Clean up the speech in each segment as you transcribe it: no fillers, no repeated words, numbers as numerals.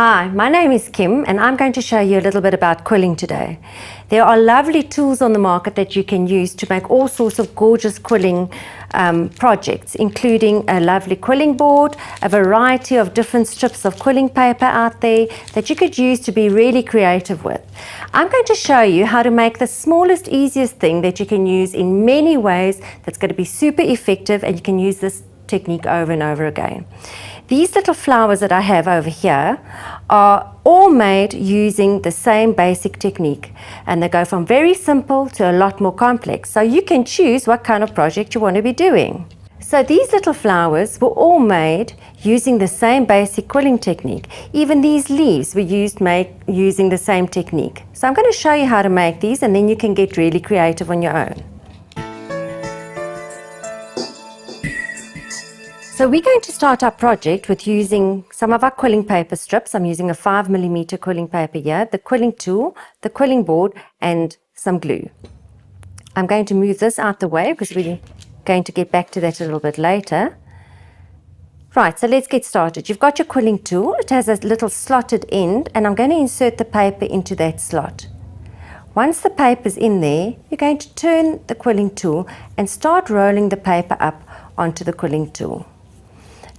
Hi, my name is Kim and I'm going to show you a little bit about quilling today. There are lovely tools on the market that you can use to make all sorts of gorgeous quilling projects, including a lovely quilling board, a variety of different strips of quilling paper out there that you could use to be really creative with. I'm going to show you how to make the smallest, easiest thing that you can use in many ways that's going to be super effective, and you can use this technique over and over again. These little flowers that I have over here are all made using the same basic technique, and they go from very simple to a lot more complex, so you can choose what kind of project you want to be doing. So these little flowers were all made using the same basic quilling technique. Even these leaves were using the same technique. So I'm going to show you how to make these, and then you can get really creative on your own. So we're going to start our project with using some of our quilling paper strips. I'm using a 5mm quilling paper here, the quilling tool, the quilling board, and some glue. I'm going to move this out the way because we're going to get back to that a little bit later. Right, so let's get started. You've got your quilling tool. It has a little slotted end, and I'm going to insert the paper into that slot. Once the paper's in there, you're going to turn the quilling tool and start rolling the paper up onto the quilling tool.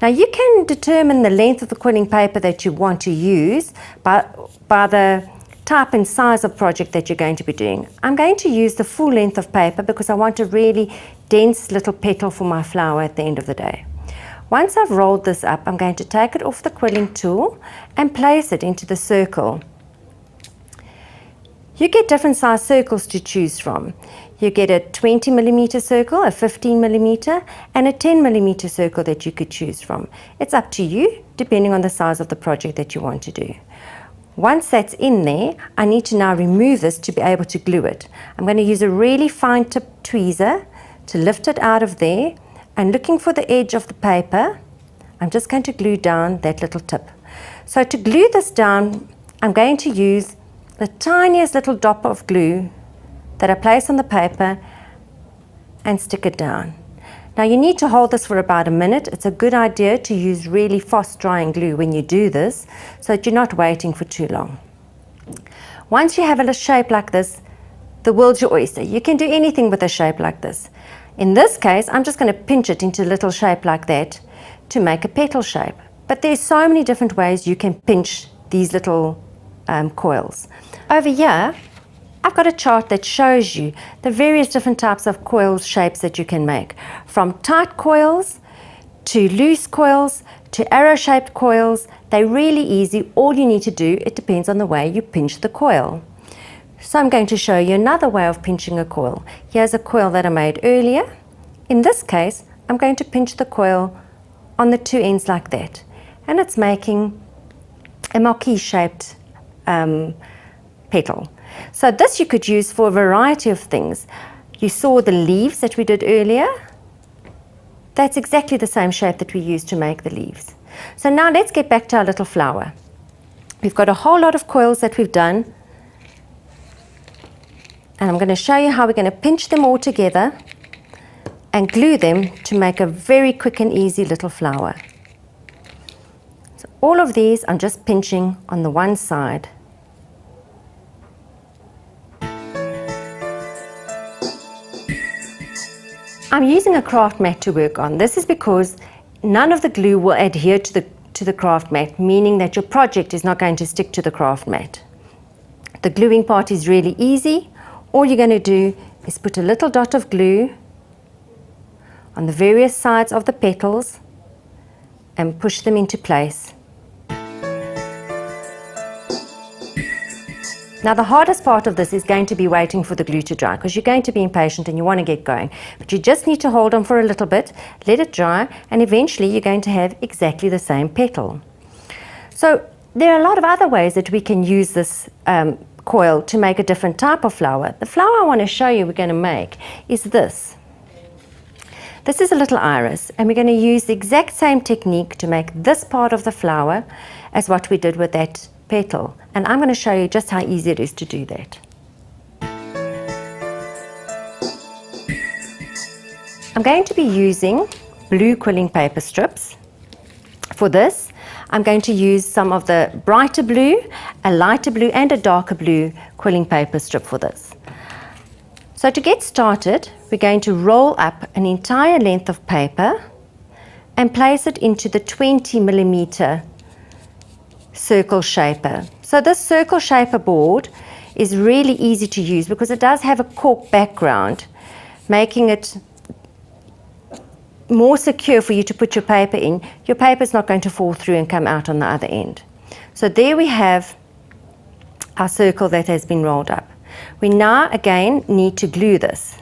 Now you can determine the length of the quilling paper that you want to use by the type and size of project that you're going to be doing. I'm going to use the full length of paper because I want a really dense little petal for my flower at the end of the day. Once I've rolled this up, I'm going to take it off the quilling tool and place it into the circle. You get different size circles to choose from. You get a 20mm circle, a 15mm, and a 10mm circle that you could choose from. It's up to you, depending on the size of the project that you want to do. Once that's in there, I need to now remove this to be able to glue it. I'm going to use a really fine tip tweezer to lift it out of there, and looking for the edge of the paper, I'm just going to glue down that little tip. So to glue this down, I'm going to use the tiniest little dot of glue that I place on the paper and stick it down. Now you need to hold this for about a minute. It's a good idea to use really fast drying glue when you do this, so that you're not waiting for too long. Once you have a shape like this, the world's your oyster. You can do anything with a shape like this. In this case, I'm just going to pinch it into a little shape like that to make a petal shape. But there's so many different ways you can pinch these little coils. Over here, I've got a chart that shows you the various different types of coil shapes that you can make, from tight coils to loose coils to arrow-shaped coils. They're really easy. All you need to do, it depends on the way you pinch the coil. So I'm going to show you another way of pinching a coil. Here's a coil that I made earlier. In this case, I'm going to pinch the coil on the two ends like that, and it's making a marquee-shaped petal. So this you could use for a variety of things. You saw the leaves that we did earlier. That's exactly the same shape that we used to make the leaves. So now let's get back to our little flower. We've got a whole lot of coils that we've done, and I'm going to show you how we're going to pinch them all together and glue them to make a very quick and easy little flower. So all of these I'm just pinching on the one side. I'm using a craft mat to work on. This is because none of the glue will adhere to the craft mat, meaning that your project is not going to stick to the craft mat. The gluing part is really easy. All you're going to do is put a little dot of glue on the various sides of the petals and push them into place. Now the hardest part of this is going to be waiting for the glue to dry, because you're going to be impatient and you want to get going. But you just need to hold on for a little bit, let it dry, and eventually you're going to have exactly the same petal. So there are a lot of other ways that we can use this coil to make a different type of flower. The flower I want to show you we're going to make is this. This is a little iris, and we're going to use the exact same technique to make this part of the flower as what we did with that petal, and I'm going to show you just how easy it is to do that. I'm going to be using blue quilling paper strips. For this, I'm going to use some of the brighter blue, a lighter blue and a darker blue quilling paper strip for this. So to get started, we're going to roll up an entire length of paper and place it into the 20mm circle shaper. So this circle shaper board is really easy to use because it does have a cork background, making it more secure for you to put your paper in. Your paper is not going to fall through and come out on the other end. So there we have our circle that has been rolled up. We now again need to glue this.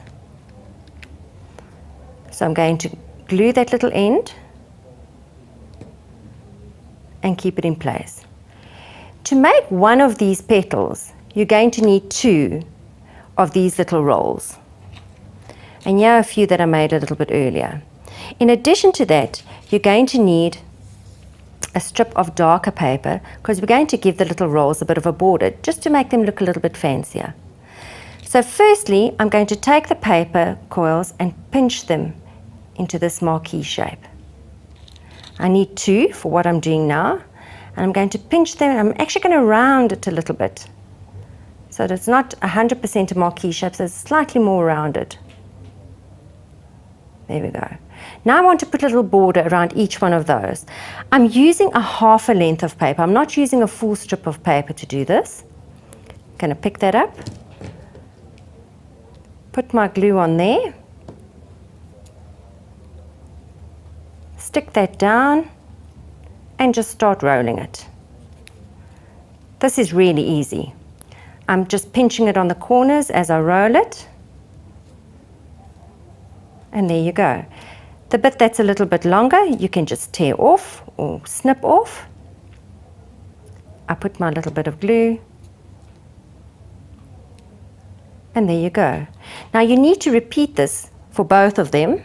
So I'm going to glue that little end and keep it in place. To make one of these petals, you're going to need 2 of these little rolls. And here are a few that I made a little bit earlier. In addition to that, you're going to need a strip of darker paper because we're going to give the little rolls a bit of a border just to make them look a little bit fancier. So firstly, I'm going to take the paper coils and pinch them into this marquee shape. I need 2 for what I'm doing now, and I'm going to pinch them, and I'm actually going to round it a little bit so that it's not 100% a marquee shape, so it's slightly more rounded. There we go. Now I want to put a little border around each one of those. I'm using a half a length of paper. I'm not using a full strip of paper to do this. I'm going to pick that up, put my glue on there, stick that down, and just start rolling it. This is really easy. I'm just pinching it on the corners as I roll it. And there you go. The bit that's a little bit longer, you can just tear off or snip off. I put my little bit of glue. And there you go. Now you need to repeat this for both of them.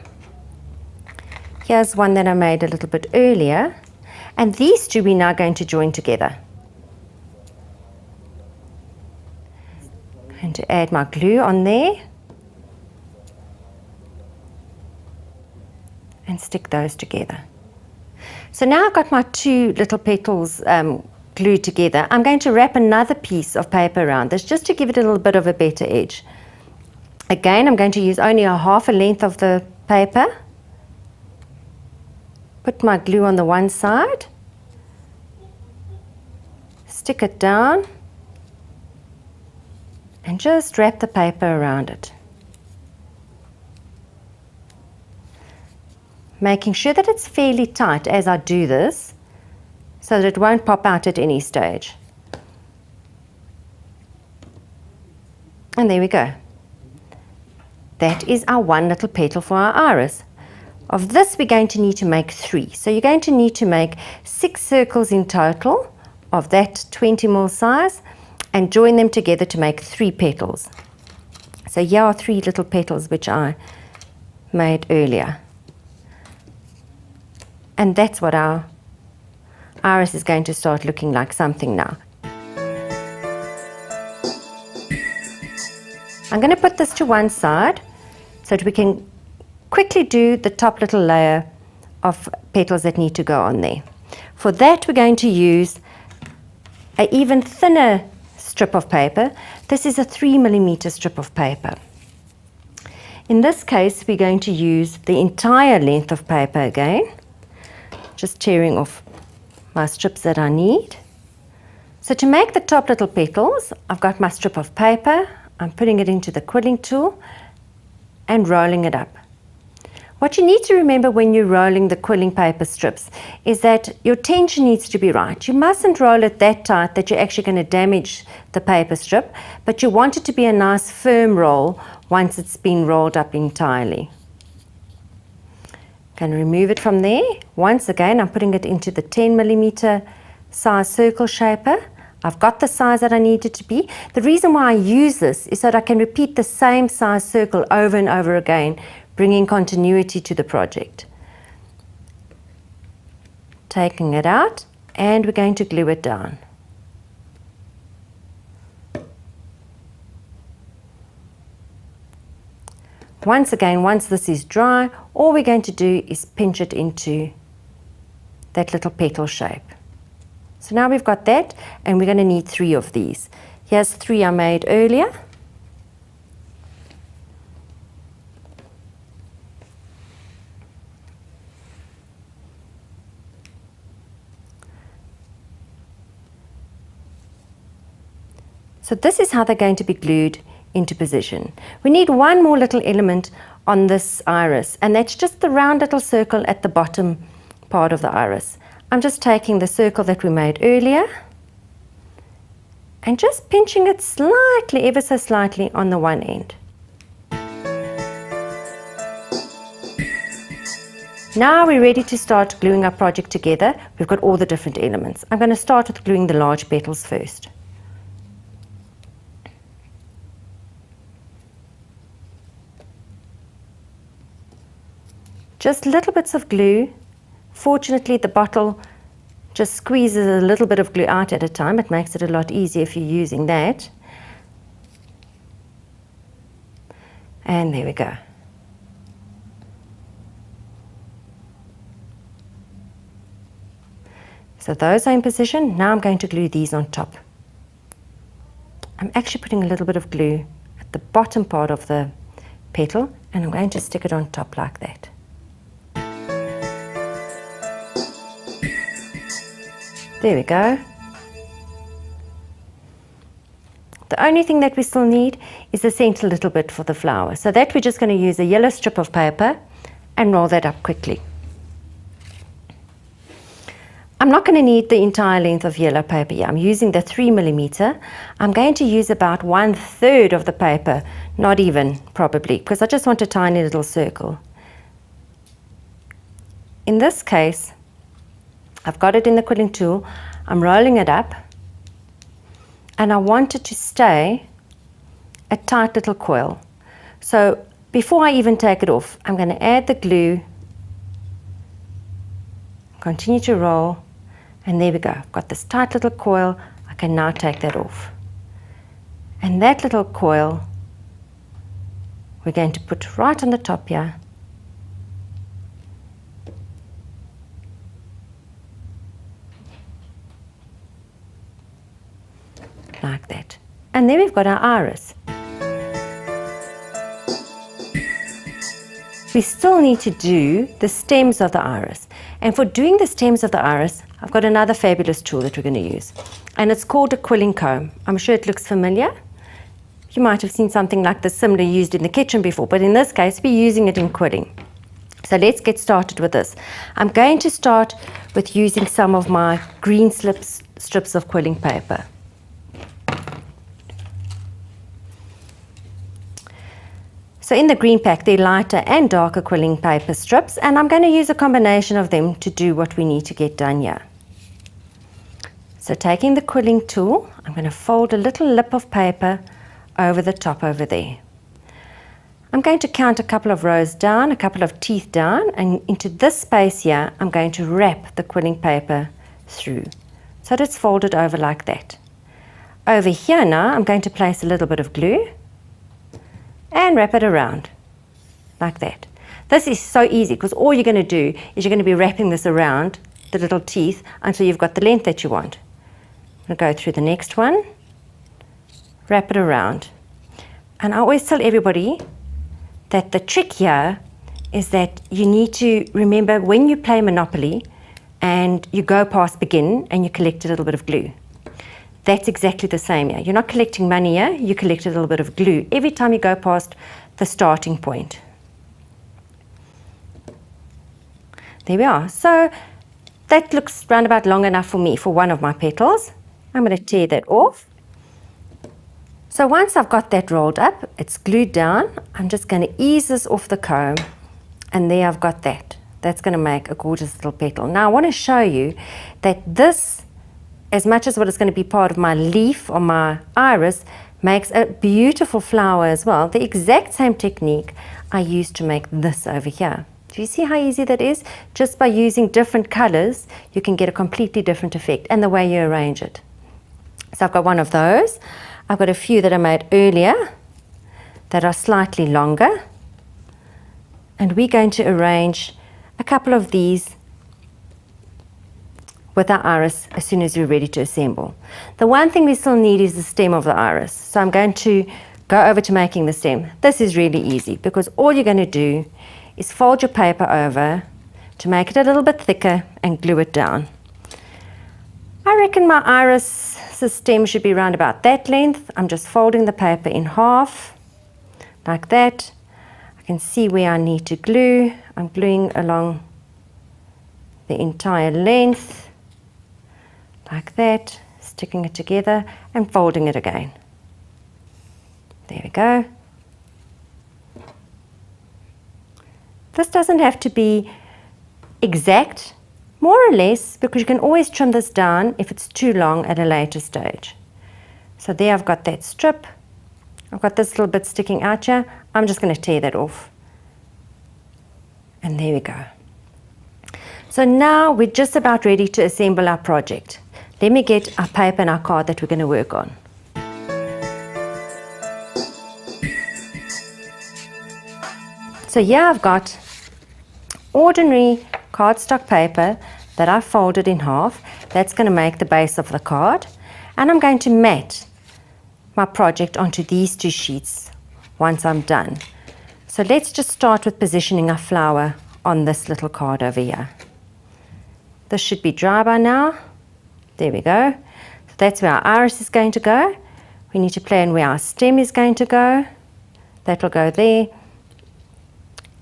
Here's one that I made a little bit earlier. And these 2 we're now going to join together. And to add my glue on there. And stick those together. So now I've got my 2 little petals glued together. I'm going to wrap another piece of paper around this just to give it a little bit of a better edge. Again, I'm going to use only a half a length of the paper. Put my glue on the one side. Stick it down. And just wrap the paper around it. Making sure that it's fairly tight as I do this so that it won't pop out at any stage. And there we go. That is our one little petal for our iris. Of this we're going to need to make 3. So you're going to need to make 6 circles in total of that 20mm size and join them together to make 3 petals. So here are 3 little petals which I made earlier. And that's what our iris is going to start looking like something now. I'm going to put this to one side so that we can quickly do the top little layer of petals that need to go on there. For that we're going to use an even thinner strip of paper. This is a 3mm strip of paper. In this case we're going to use the entire length of paper again. Just tearing off my strips that I need. So to make the top little petals, I've got my strip of paper, I'm putting it into the quilling tool and rolling it up. What you need to remember when you're rolling the quilling paper strips is that your tension needs to be right. You mustn't roll it that tight that you're actually going to damage the paper strip, but you want it to be a nice firm roll once it's been rolled up entirely. Going to remove it from there. Once again, I'm putting it into the 10mm size circle shaper. I've got the size that I need it to be. The reason why I use this is so that I can repeat the same size circle over and over again, bringing continuity to the project. Taking it out, and we're going to glue it down. Once again, once this is dry, all we're going to do is pinch it into that little petal shape. So now we've got that, and we're going to need 3 of these. Here's 3 I made earlier. So this is how they're going to be glued into position. We need one more little element on this iris, and that's just the round little circle at the bottom part of the iris. I'm just taking the circle that we made earlier and just pinching it slightly, ever so slightly, on the one end. Now we're ready to start gluing our project together. We've got all the different elements. I'm going to start with gluing the large petals first. Just little bits of glue. Fortunately, the bottle just squeezes a little bit of glue out at a time. It makes it a lot easier if you're using that. And there we go. So those are in position. Now I'm going to glue these on top. I'm actually putting a little bit of glue at the bottom part of the petal, and I'm going to stick it on top like that. There we go. The only thing that we still need is the center little bit for the flower. So that we're just going to use a yellow strip of paper and roll that up quickly. I'm not going to need the entire length of yellow paper here. I'm using the 3mm. I'm going to use about 1/3 of the paper, not even probably, because I just want a tiny little circle. In this case, I've got it in the quilling tool, I'm rolling it up, and I want it to stay a tight little coil. So before I even take it off, I'm going to add the glue, continue to roll, and there we go. I've got this tight little coil. I can now take that off. And that little coil we're going to put right on the top here. Like that. And then we've got our iris. We still need to do the stems of the iris. And for doing the stems of the iris, I've got another fabulous tool that we're going to use. And it's called a quilling comb. I'm sure it looks familiar. You might have seen something like this similar used in the kitchen before, but in this case, we're using it in quilling. So let's get started with this. I'm going to start with using some of my green strips of quilling paper. So in the green pack, there are lighter and darker quilling paper strips, and I'm going to use a combination of them to do what we need to get done here. So taking the quilling tool, I'm going to fold a little lip of paper over the top over there. I'm going to count a couple of rows down, a couple of teeth down, and into this space here, I'm going to wrap the quilling paper through. So that it's folded over like that. Over here now, I'm going to place a little bit of glue and wrap it around like that. This is so easy because all you're going to do is you're going to be wrapping this around the little teeth until you've got the length that you want. I'm going to go through the next one, wrap it around. And I always tell everybody that the trick here is that you need to remember when you play Monopoly and you go past begin and you collect a little bit of glue. That's exactly the same here. You're not collecting money here, you collect a little bit of glue every time you go past the starting point. There we are. So that looks round about long enough for me for one of my petals. I'm going to tear that off. So once I've got that rolled up, it's glued down, I'm just going to ease this off the comb, and there I've got that. That's going to make a gorgeous little petal. Now I want to show you that this, as much as what is going to be part of my leaf or my iris, makes a beautiful flower as well. The exact same technique I used to make this over here. Do you see how easy that is? Just by using different colors, you can get a completely different effect, and the way you arrange it. So I've got one of those. I've got a few that I made earlier that are slightly longer. And we're going to arrange a couple of these with our iris as soon as we're ready to assemble. The one thing we still need is the stem of the iris. So I'm going to go over to making the stem. This is really easy because all you're going to do is fold your paper over to make it a little bit thicker and glue it down. I reckon my iris stem should be around about that length. I'm just folding the paper in half like that. I can see where I need to glue. I'm gluing along the entire length like that, sticking it together and folding it again. There we go. This doesn't have to be exact, more or less, because you can always trim this down if it's too long at a later stage. So there I've got that strip. I've got this little bit sticking out here. I'm just going to tear that off. And there we go. So now we're just about ready to assemble our project. Let me get our paper and our card that we're going to work on. So here I've got ordinary cardstock paper that I've folded in half. That's going to make the base of the card. And I'm going to mat my project onto these two sheets once I'm done. So let's just start with positioning our flower on this little card over here. This should be dry by now. There we go. So that's where our iris is going to go. We need to plan where our stem is going to go. That will go there.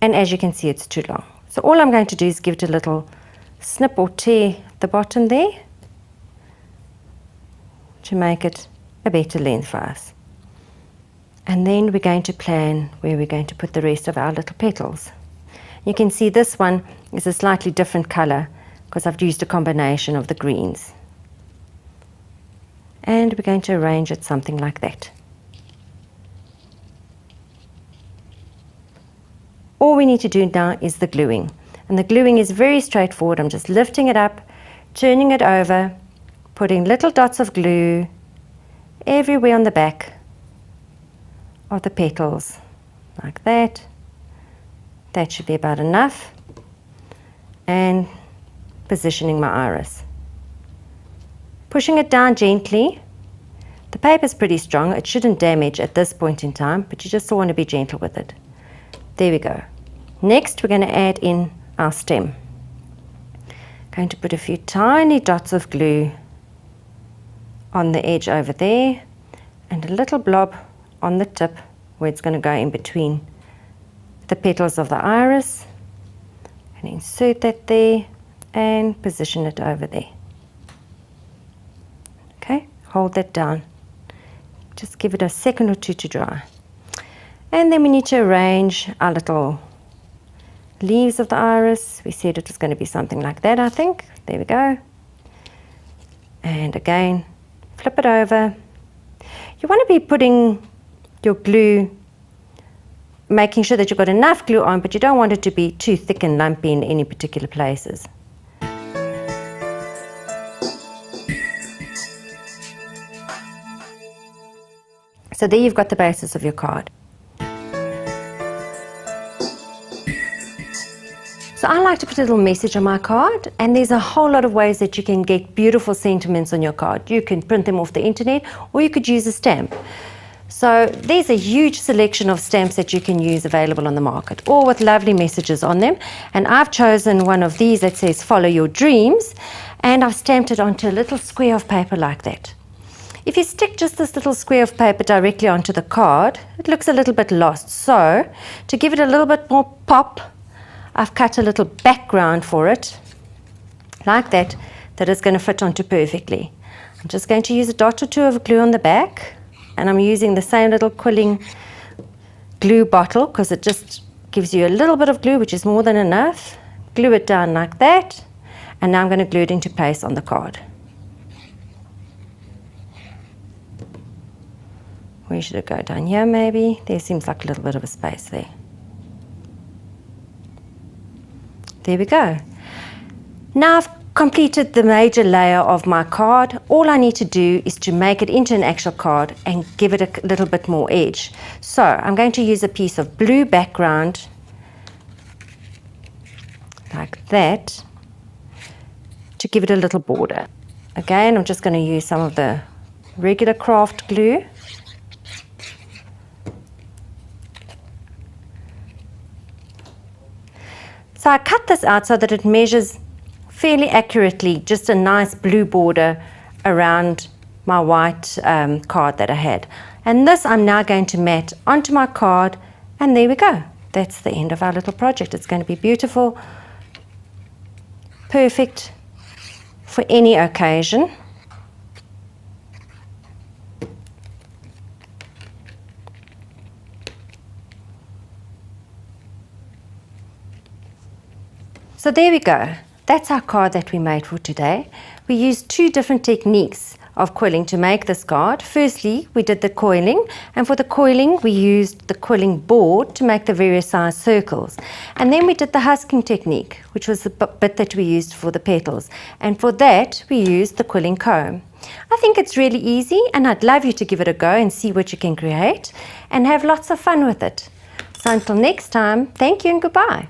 And as you can see, it's too long. So all I'm going to do is give it a little snip or tear at the bottom there to make it a better length for us. And then we're going to plan where we're going to put the rest of our little petals. You can see this one is a slightly different color because I've used a combination of the greens. And we're going to arrange it something like that. All we need to do now is the gluing. And the gluing is very straightforward. I'm just lifting it up, turning it over, putting little dots of glue everywhere on the back of the petals, like that. That should be about enough. And positioning my iris. Pushing it down gently. The paper's pretty strong. It shouldn't damage at this point in time, but you just want to be gentle with it. There we go. Next, we're going to add in our stem. Going to put a few tiny dots of glue on the edge over there and a little blob on the tip where it's going to go in between the petals of the iris, and insert that there and position it over there. Okay, hold that down. Just give it a second or two to dry. And then we need to arrange our little leaves of the iris. We said it was going to be something like that, I think. There we go. And again, flip it over. You want to be putting your glue, making sure that you've got enough glue on, but you don't want it to be too thick and lumpy in any particular places. So there you've got the basis of your card. So I like to put a little message on my card, and there's a whole lot of ways that you can get beautiful sentiments on your card. You can print them off the internet, or you could use a stamp. So there's a huge selection of stamps that you can use available on the market, all with lovely messages on them. And I've chosen one of these that says "Follow Your Dreams," and I've stamped it onto a little square of paper like that. If you stick just this little square of paper directly onto the card, it looks a little bit lost. So to give it a little bit more pop, I've cut a little background for it, like that, that is going to fit onto perfectly. I'm just going to use a dot or two of glue on the back, and I'm using the same little Quilling glue bottle because it just gives you a little bit of glue, which is more than enough. Glue it down like that, and now I'm going to glue it into place on the card. Where should it go? Down here maybe? There seems like a little bit of a space there. There we go. Now I've completed the major layer of my card. All I need to do is to make it into an actual card and give it a little bit more edge. So I'm going to use a piece of blue background like that to give it a little border. Again, I'm just going to use some of the regular craft glue. So I cut this out so that it measures fairly accurately, just a nice blue border around my white card that I had. And this I'm now going to mat onto my card, and there we go. That's the end of our little project. It's going to be beautiful, perfect for any occasion. So there we go. That's our card that we made for today. We used 2 different techniques of quilling to make this card. Firstly, we did the coiling, and for the coiling we used the quilling board to make the various size circles. And then we did the husking technique, which was the bit that we used for the petals. And for that we used the quilling comb. I think it's really easy, and I'd love you to give it a go and see what you can create and have lots of fun with it. So until next time, thank you and goodbye.